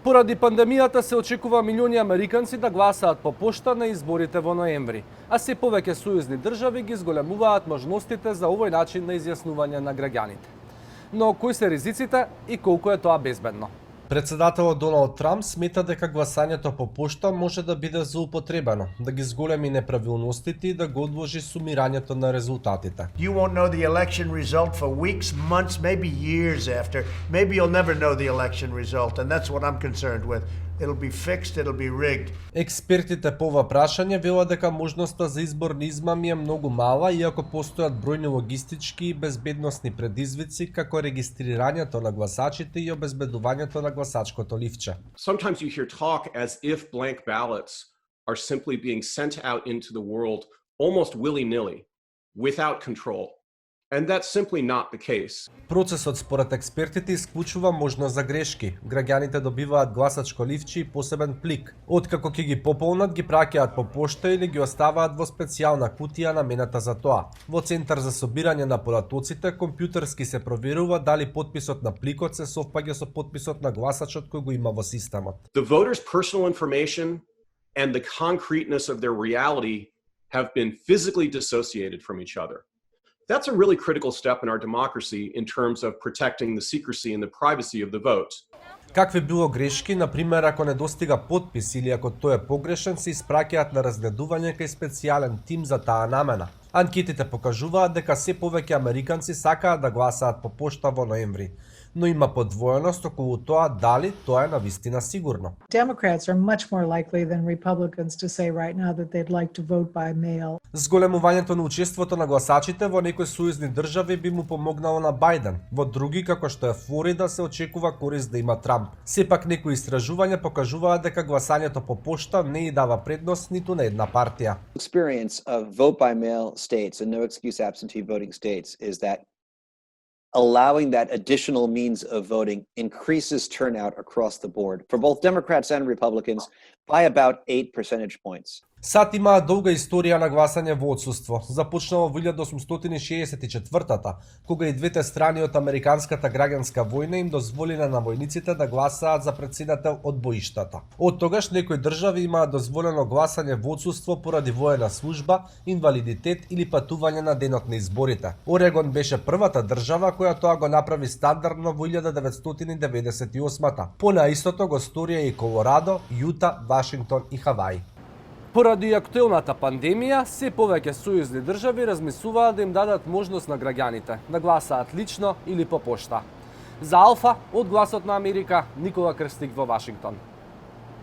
Поради пандемијата се очекува милиони американци да гласаат по пошта на изборите во ноември, а се повеќе сојузни држави ги зголемуваат можностите за овој начин на изјаснување на граѓаните. Но кои се ризиците и колку е тоа безбедно? Председателот Доналд Трамп смета дека гласањето по пошта може да биде злоупотребено, да ги зголеми неправилностите и да го одложи сумирањето на резултатите. You won't know the election result for weeks, months, maybe years after. Maybe you'll never know the election result, and that's what I'm concerned with. It'll be fixed, it'll be rigged. Експертите по ова прашање велат дека можноста за изборни измами е многу мала, иако постојат бројни логистички и безбедносни предизвици, како регистрирањето на гласачите и обезбедувањето на гласачкото ливче. Sometimes you hear talk as if blank ballots are simply being sent out into the world almost willy-nilly, without control. And that's simply not the case. Процесот според експертите исклучува можност за грешки. Граѓаните добиваат гласачко ливче и посебен плик. Откако ќе ги пополнат, ги праќаат по пошта или ги оставаат во специјална кутија намената за тоа. Во центар за собирање на податоците, компјутерски се проверува дали потписот на пликот се совпаѓа со потписот на гласачот кој го има во системот. The voters' personal information and the concreteness of their reality have been physically dissociated from each other. That's a really critical step in our democracy in terms of protecting the secrecy and the privacy of the vote. Какви било грешки, например, ако не достига потпис или ако тој е погрешен, се испраќаат на разгледување кај специјален тим за таа намена. Анкетите покажуваат дека се повеќе американци сакаат да гласаат по пошта во ноември, но има подвоеност околу тоа дали тоа е навистина сигурно. Democrats are much more likely than Republicans to say right now that they'd like to vote by mail. Зголемувањето на учеството на гласачите во некои сојузни држави би му помогнало на Бајден, во други како што е Флорида се очекува корист да има Трамп. Сепак некои истражувања покажуваат дека гласањето по пошта не и дава предност ниту на една партија. Experience of vote by mail states and no excuse absentee voting states is that allowing that additional means of voting increases turnout across the board for both Democrats and Republicans by about 8 percentage points. САД имаа долга историја на гласање во отсуство. Започнало во 1864-та, кога и двете страни од Американската граѓанска војна им дозволиле на војниците да гласаат за претседател од боиштата. Од тогаш некои држави имаат дозволено гласање во отсуство поради воена служба, инвалидитет или патување на денот на изборите. Орегон беше првата држава која тоа го направи стандардно во 1998-та. По наистото го сторија и Колорадо, Јута, Вашингтон и Хаваи. Поради актуелната пандемија, се повеќе сојузни држави размислуваат да им дадат можност на граѓаните да гласаат лично или по пошта. За Алфа, од Гласот на Америка, Никола Крстик во Вашингтон.